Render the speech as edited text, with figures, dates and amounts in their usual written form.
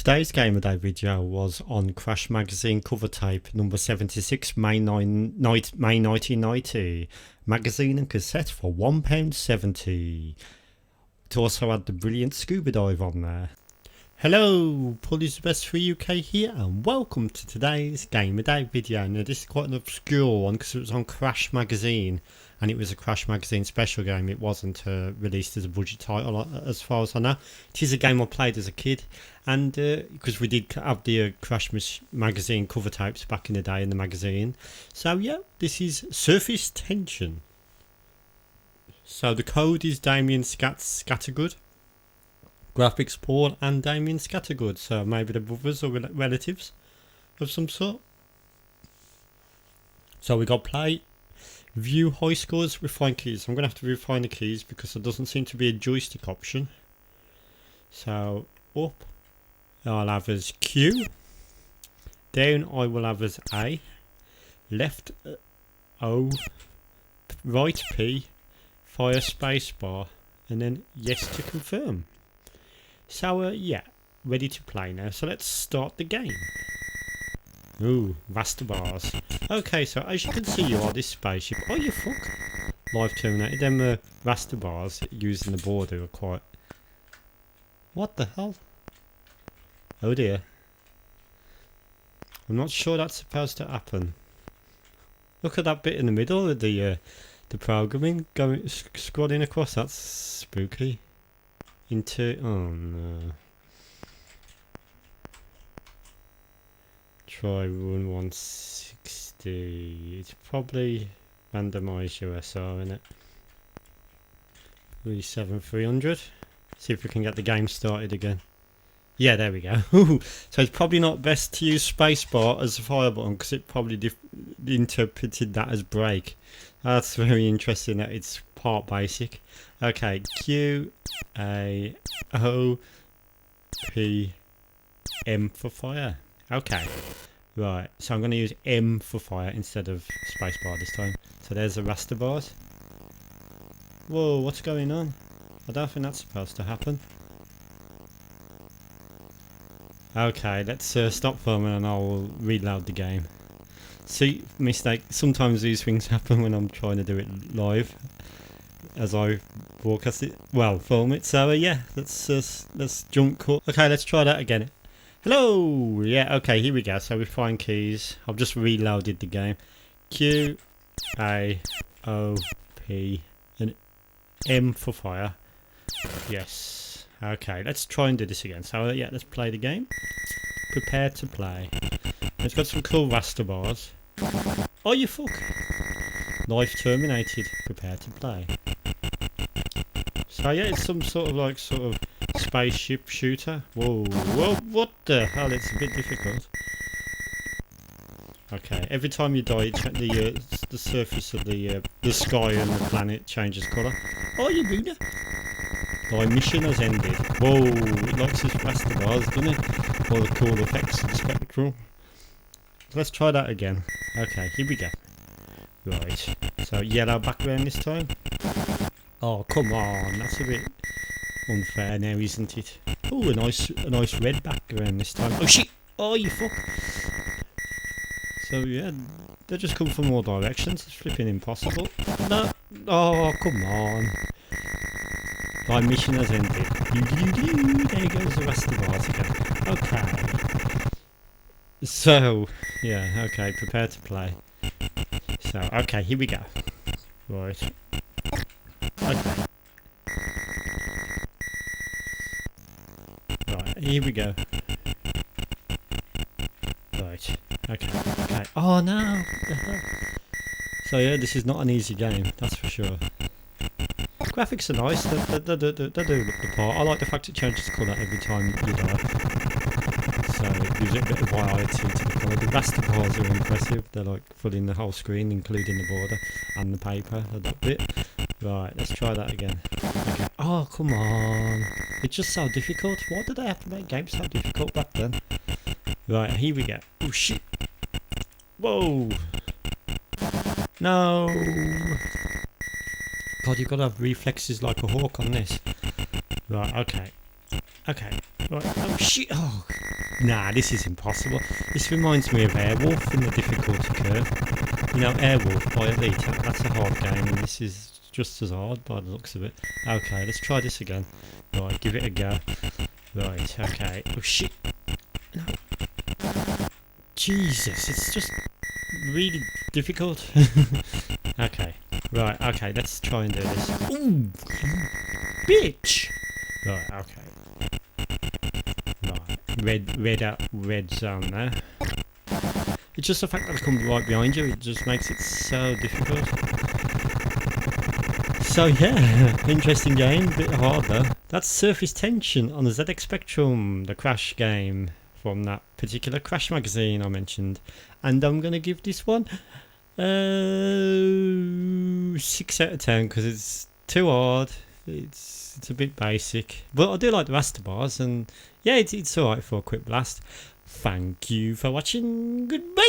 today's Game of Day video was on Crash Magazine cover tape number 76, May 1990. Magazine and cassette for £1.70. It also had the brilliant Scuba Dive on there. Hello, Paulie's the Best for UK here, and welcome to today's Game of Day video. Now this is quite an obscure one because it was on Crash Magazine, and it was a Crash Magazine special game. It wasn't released as a budget title as far as I know. It is a game I played as a kid, and because we did have the Crash Magazine cover tapes back in the day in the magazine. So yeah, this is Surface Tension. So the code is Damien Scattergood. Graphics Paul and Damien Scattergood, so maybe they're brothers or relatives of some sort. So we got play, view high scores, refine keys. I'm going to have to refine the keys because there doesn't seem to be a joystick option. So up I'll have as Q, down I will have as A, left O, right P, fire space bar, and then yes to confirm. So yeah, ready to play now. So let's start the game. Ooh, raster bars. Okay, so as you can see, you are this spaceship. Oh, you fuck! Live terminated. Them raster bars using the border are quite. What the hell? Oh dear. I'm not sure that's supposed to happen. Look at that bit in the middle of the programming going scrolling across. That's spooky. Into oh no. Try run 160. It's probably randomised USR in it. 37300. See if we can get the game started again. Yeah, there we go. So it's probably not best to use spacebar as a fire button because it probably interpreted that as brake. That's very interesting that it's part basic. Okay, Q, A, O, P, M for fire. Okay, right, so I'm going to use M for fire instead of spacebar this time. So there's the raster bars. Whoa, what's going on? I don't think that's supposed to happen. Okay, let's stop filming and I'll reload the game. See, mistake. Sometimes these things happen when I'm trying to do it live, as I broadcast it. Well, film it. So yeah, let's jump cut. Okay, let's try that again. Hello. Yeah. Okay. Here we go. So we find keys. I've just reloaded the game. Q, A, O, P, and M for fire. Yes. Okay. Let's try and do this again. So yeah, let's play the game. Prepare to play. It's got some cool raster bars. Oh, you fuck! Life terminated. Prepare to play. So yeah, it's some sort of spaceship shooter. Whoa, whoa! What the hell? It's a bit difficult. Okay, every time you die, the surface of the sky and the planet changes colour. Oh, you booner! Thy mission has ended. Whoa! It likes his raster bars, doesn't it? All the cool effects of the spectral. Let's try that again. Okay, here we go. Right, so yellow background this time. Oh, come on, that's a bit unfair now, isn't it? Oh, a nice red background this time. Oh shit! Oh, you fuck! So yeah, they just come from all directions. It's flipping impossible. No! Oh, come on! My mission has ended. There goes the rest of ours again. Okay. So, yeah, okay, prepare to play. So, okay, here we go. Right. Okay. Right, here we go. Right. Okay. Okay. Oh no! So yeah, this is not an easy game, that's for sure. Graphics are nice, they do look the part. I like the fact it changes colour every time you die. So it gives it a bit of variety to the colour. The raster bars are impressive, they're like filling the whole screen, including the border and the paper, a little bit. Right, let's try that again. Okay. Oh, come on. It's just so difficult. Why did they have to make games so difficult back then? Right, here we go. Oh shit. Whoa. No. God, you've got to have reflexes like a hawk on this. Right, okay. Okay. Right. Oh shit. Oh. Nah, this is impossible. This reminds me of Airwolf in the difficulty curve. You know, Airwolf by Elite, that's a hard game, and this is just as hard by the looks of it. Okay, let's try this again. Right, give it a go. Right, okay. Oh shit. No. Jesus, it's just really difficult. Okay, right, okay, let's try and do this. Ooh, bitch! Right, okay. Right, red zone there. It's just the fact that I come right behind you, it just makes it so difficult. So yeah, interesting game, a bit hard though. That's Surface Tension on the ZX Spectrum, the Crash game from that particular Crash magazine I mentioned. And I'm going to give this one 6 out of 10 because it's too hard. It's a bit basic, but I do like the Raster bars, and yeah, it's alright for a quick blast. Thank you for watching. Goodbye.